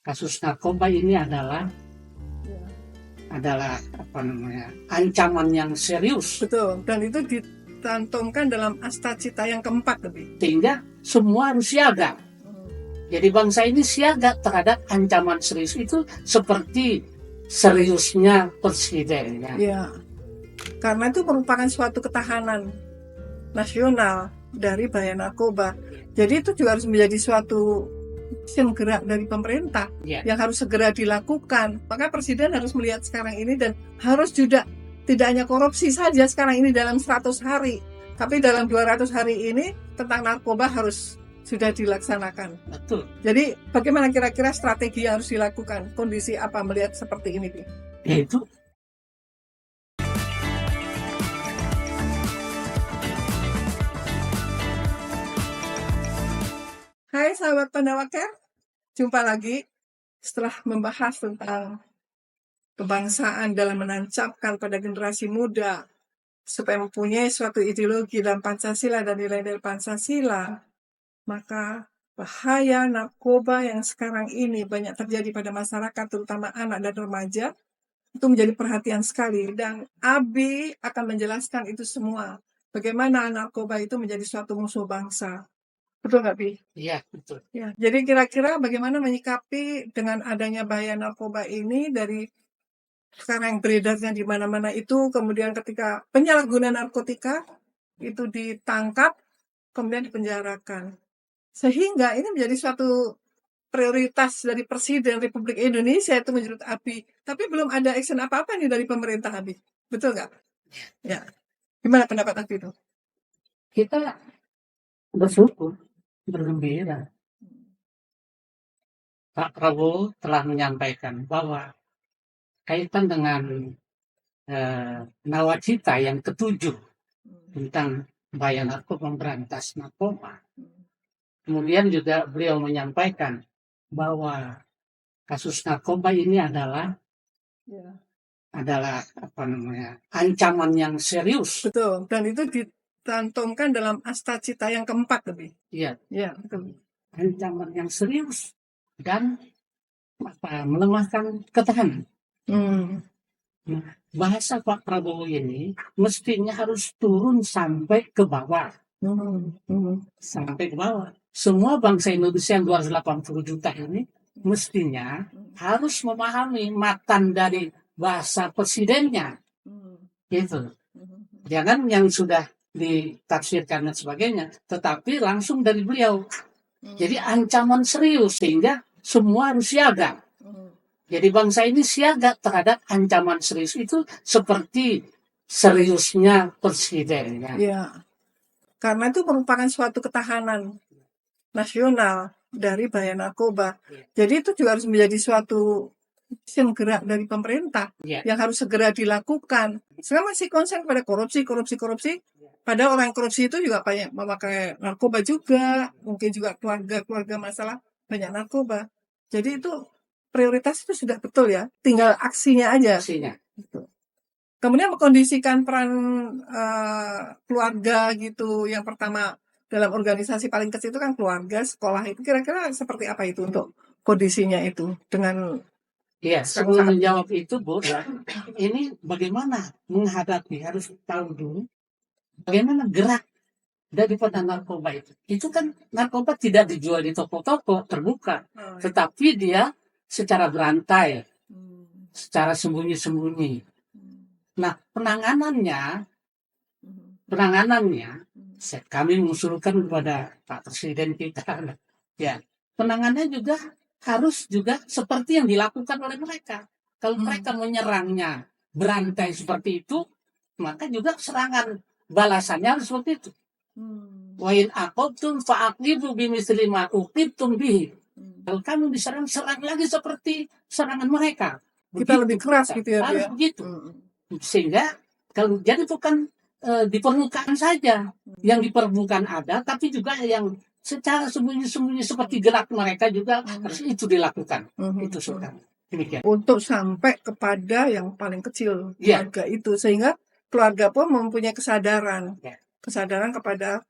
kasus narkoba ini adalah ancaman yang serius. Betul, dan itu dicantumkan dalam Asta Cita yang keempat lebih. Sehingga semua harus siaga. Jadi bangsa ini siaga terhadap ancaman serius itu seperti seriusnya presidennya. Ya, karena itu merupakan suatu ketahanan nasional dari bahaya narkoba. Jadi itu juga harus menjadi suatu mesin gerak dari pemerintah yang harus segera dilakukan. Maka presiden harus melihat sekarang ini dan harus juga tidak hanya korupsi saja sekarang ini dalam 100 hari, tapi dalam 200 hari ini tentang narkoba harus sudah dilaksanakan. Betul. Jadi bagaimana kira-kira strategi yang harus dilakukan? Kondisi apa melihat seperti ini, Pi? Yaitu Hai sahabat Pandawaker, jumpa lagi setelah membahas tentang kebangsaan dalam menancapkan pada generasi muda supaya mempunyai suatu ideologi dalam Pancasila dan nilai-nilai Pancasila. Maka bahaya narkoba yang sekarang ini banyak terjadi pada masyarakat, terutama anak dan remaja, itu menjadi perhatian sekali. Dan Abi akan menjelaskan itu semua. Bagaimana narkoba itu menjadi suatu musuh bangsa. Betul nggak, Bi? iya, betul. Ya, jadi kira-kira bagaimana menyikapi dengan adanya bahaya narkoba ini dari sekarang yang beredarnya di mana-mana itu, kemudian ketika penyalahguna narkotika itu ditangkap, kemudian dipenjarakan. Sehingga ini menjadi suatu prioritas dari Presiden Republik Indonesia itu menurut Abi. Tapi belum ada action apa-apa nih dari pemerintah, Abi. Betul nggak? Ya. Gimana pendapat Abi itu? Kita bersyukur, bergembira. Pak Prabowo telah menyampaikan bahwa kaitan dengan nawacita yang ke-7 tentang bahaya narkoba, memberantas narkoba. Kemudian juga beliau menyampaikan bahwa kasus narkoba ini adalah ancaman yang serius. Betul, dan itu dicantumkan dalam Asta Cita yang keempat lebih. Iya, Betul. ancaman yang serius dan melemahkan ketahanan. Nah, bahasa Pak Prabowo ini mestinya harus turun sampai ke bawah. Sampai ke bawah. Semua bangsa Indonesia yang 280 juta ini mestinya harus memahami matan dari bahasa presidennya. Gitu. Jangan yang sudah ditafsirkan dan sebagainya, tetapi langsung dari beliau. Jadi ancaman serius sehingga semua harus siaga. Jadi bangsa ini siaga terhadap ancaman serius itu seperti seriusnya presidennya. Ya, karena itu merupakan suatu ketahanan nasional dari bahaya narkoba. Jadi itu juga harus menjadi suatu mesin gerak dari pemerintah yang harus segera dilakukan. Sekarang masih konsen pada korupsi. Padahal orang korupsi itu juga banyak memakai narkoba juga, mungkin juga keluarga masalah banyak narkoba. Jadi itu prioritas itu sudah betul ya, tinggal aksinya aja. Kemudian mengkondisikan peran keluarga gitu. Yang pertama dalam organisasi paling kecil itu kan keluarga, sekolah itu kira-kira seperti apa itu untuk kondisinya itu dengan sebelum menjawab itu, Bu, ini bagaimana menghadapi, harus tahu dulu bagaimana gerak daripada narkoba itu. Itu kan narkoba tidak dijual di toko-toko terbuka, tetapi dia secara berantai, secara sembunyi-sembunyi. Nah, penanganannya kami mengusulkan kepada Pak Presiden kita. Ya, penanganannya juga harus juga seperti yang dilakukan oleh mereka. Kalau mereka menyerangnya berantai seperti itu, maka juga serangan balasannya harus seperti itu. Wa in aqabtum fa'aqibu bimithli ma uqibtum bihi. Kalau kamu diserang, serang lagi seperti serangan mereka. Kita lebih keras gitu ya. Harus begitu. Sehingga kalau jadi bukan di permukaan saja, yang di permukaan ada, tapi juga yang secara sembunyi-sembunyi seperti gerak mereka juga harus itu dilakukan. Itu sudah demikian. Untuk sampai kepada yang paling kecil keluarga itu, sehingga keluarga pun mempunyai kesadaran kepada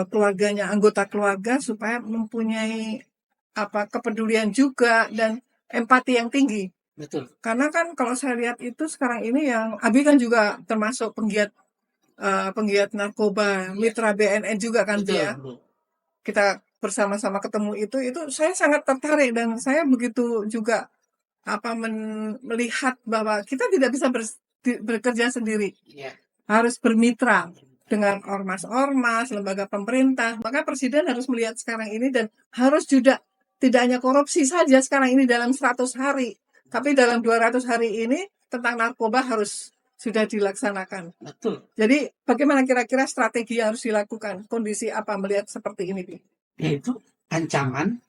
keluarganya, anggota keluarga supaya mempunyai kepedulian juga dan empati yang tinggi. Betul. Karena kan kalau saya lihat itu sekarang ini yang Abi kan juga termasuk penggiat narkoba, mitra BNN juga kan Betul, dia. Bu. Kita bersama-sama ketemu itu saya sangat tertarik dan saya begitu juga melihat bahwa kita tidak bisa bekerja sendiri. Iya. Harus bermitra dengan ormas-ormas, lembaga pemerintah. Maka Presiden harus melihat sekarang ini dan harus juga tidak hanya korupsi saja sekarang ini dalam 100 hari, tapi dalam 200 hari ini tentang narkoba harus sudah dilaksanakan. Betul. Jadi bagaimana kira-kira strategi yang harus dilakukan? Kondisi apa melihat seperti ini, Bi? Yaitu ancaman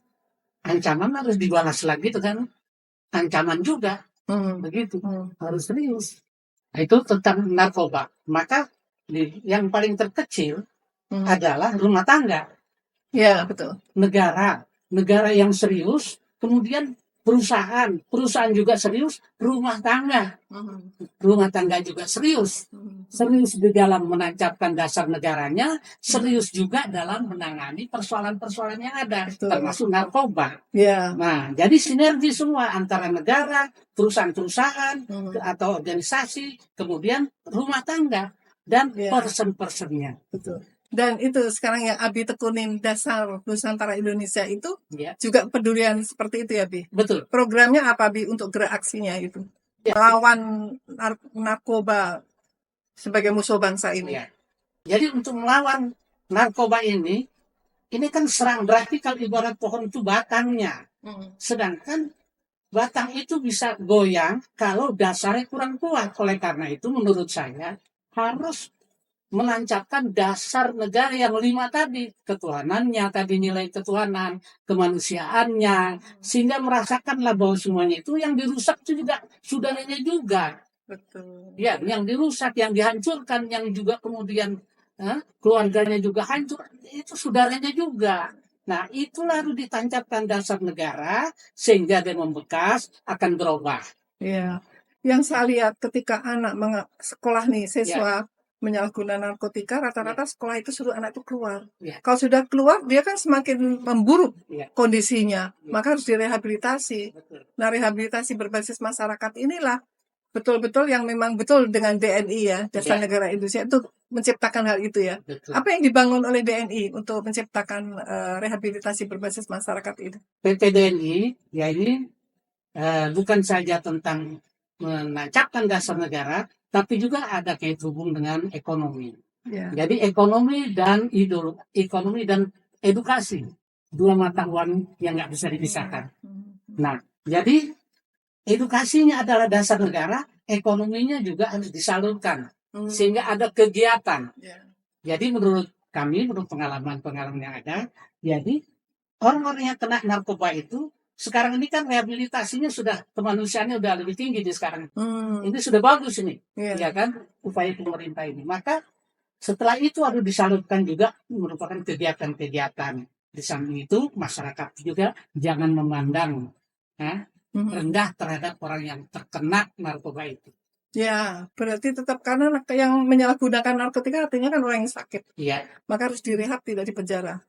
harus dibalas lagi dengan ancaman juga. Begitu. Harus serius. Itu tentang narkoba. Maka yang paling terkecil adalah rumah tangga. Ya, betul. Negara yang serius, kemudian perusahaan juga serius, rumah tangga juga serius di dalam menancapkan dasar negaranya, serius juga dalam menangani persoalan-persoalan yang ada, termasuk narkoba. Ya. Nah, jadi sinergi semua antara negara, perusahaan-perusahaan atau organisasi, kemudian rumah tangga dan person-personnya. Betul. Dan itu sekarang yang Abi tekunin dasar Nusantara Indonesia itu Ya. juga pedulian seperti itu ya, Bi? Betul. Programnya apa, Bi, untuk gerak aksinya itu? Ya. Melawan narkoba sebagai musuh bangsa ini. Ya. Jadi untuk melawan narkoba ini kan serang, berarti kalau ibarat pohon itu batangnya. Sedangkan batang itu bisa goyang kalau dasarnya kurang kuat. Oleh karena itu menurut saya harus menancapkan dasar negara yang 5 tadi, ketuhanannya tadi, nilai ketuhanan, kemanusiaannya, sehingga merasakanlah bahwa semuanya itu yang dirusak itu juga saudaranya juga. Betul. Ya, yang dirusak, yang dihancurkan, yang juga kemudian keluarganya juga hancur, itu saudaranya juga. Nah, itulah harus ditancapkan dasar negara sehingga dia membekas, akan berubah. Iya. Yang saya lihat ketika anak sekolah nih, siswa menyalahgunakan narkotika, rata-rata sekolah itu suruh anak itu keluar. Kalau sudah keluar, dia kan semakin memburuk kondisinya. Maka harus direhabilitasi. Nah, rehabilitasi berbasis masyarakat inilah betul-betul yang memang betul dengan DNI ya, Dasar Negara Indonesia itu menciptakan hal itu ya. Betul. Apa yang dibangun oleh DNI untuk menciptakan rehabilitasi berbasis masyarakat itu? PT DNI, ya ini bukan saja tentang menancapkan dasar negara, tapi juga ada kait hubung dengan ekonomi. Ya. Jadi ekonomi dan edukasi, 2 mata uang yang nggak bisa dipisahkan. Nah, jadi edukasinya adalah dasar negara, ekonominya juga harus disalurkan sehingga ada kegiatan. Jadi menurut kami, menurut pengalaman yang ada, jadi orang-orang yang kena narkoba itu sekarang ini kan rehabilitasinya sudah, kemanusiaannya sudah lebih tinggi di sekarang. Ini sudah bagus ini, ya kan, upaya pemerintah ini. Maka setelah itu harus disalurkan juga merupakan kegiatan-kegiatan. Di samping itu masyarakat juga jangan memandang rendah terhadap orang yang terkena narkoba itu. Ya, berarti tetap karena yang menyalahgunakan narkotika artinya kan orang yang sakit. Iya. Maka harus direhab, tidak dipenjara.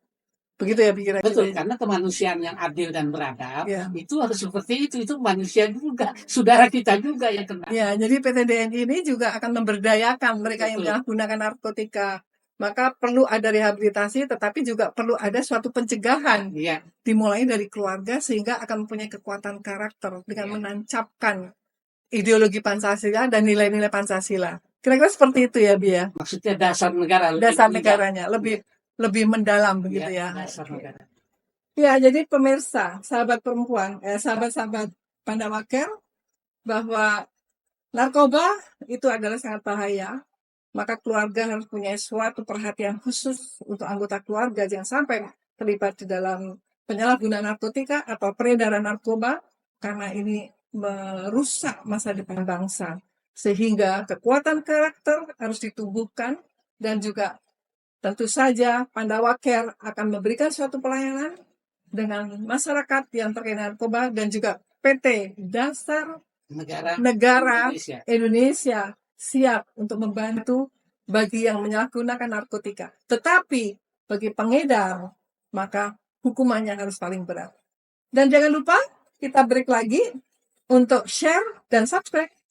Begitu ya pikirannya. Betul, karena kemanusiaan yang adil dan beradab itu harus seperti itu manusia juga, saudara kita juga yang kena. Ya, jadi PT DNI ini juga akan memberdayakan mereka yang menyalahgunakan narkotika. Maka perlu ada rehabilitasi, tetapi juga perlu ada suatu pencegahan. Dimulai dari keluarga sehingga akan mempunyai kekuatan karakter dengan menancapkan ideologi Pancasila dan nilai-nilai Pancasila. Kira-kira seperti itu ya, Bia? Maksudnya dasar negara. Dasar negaranya lebih mendalam begitu ya. Ya, jadi pemirsa, sahabat perempuan, sahabat-sahabat Pandawa Care, bahwa narkoba itu adalah sangat bahaya. Maka keluarga harus punya suatu perhatian khusus untuk anggota keluarga jangan sampai terlibat di dalam penyalahgunaan narkotika atau peredaran narkoba, karena ini merusak masa depan bangsa. Sehingga kekuatan karakter harus ditumbuhkan dan juga tentu saja Pandawa Care akan memberikan suatu pelayanan dengan masyarakat yang terkena narkoba dan juga PT Dasar Negara Indonesia siap untuk membantu bagi yang menyalahgunakan narkotika. Tetapi bagi pengedar, maka hukumannya harus paling berat. Dan jangan lupa kita break lagi untuk share dan subscribe.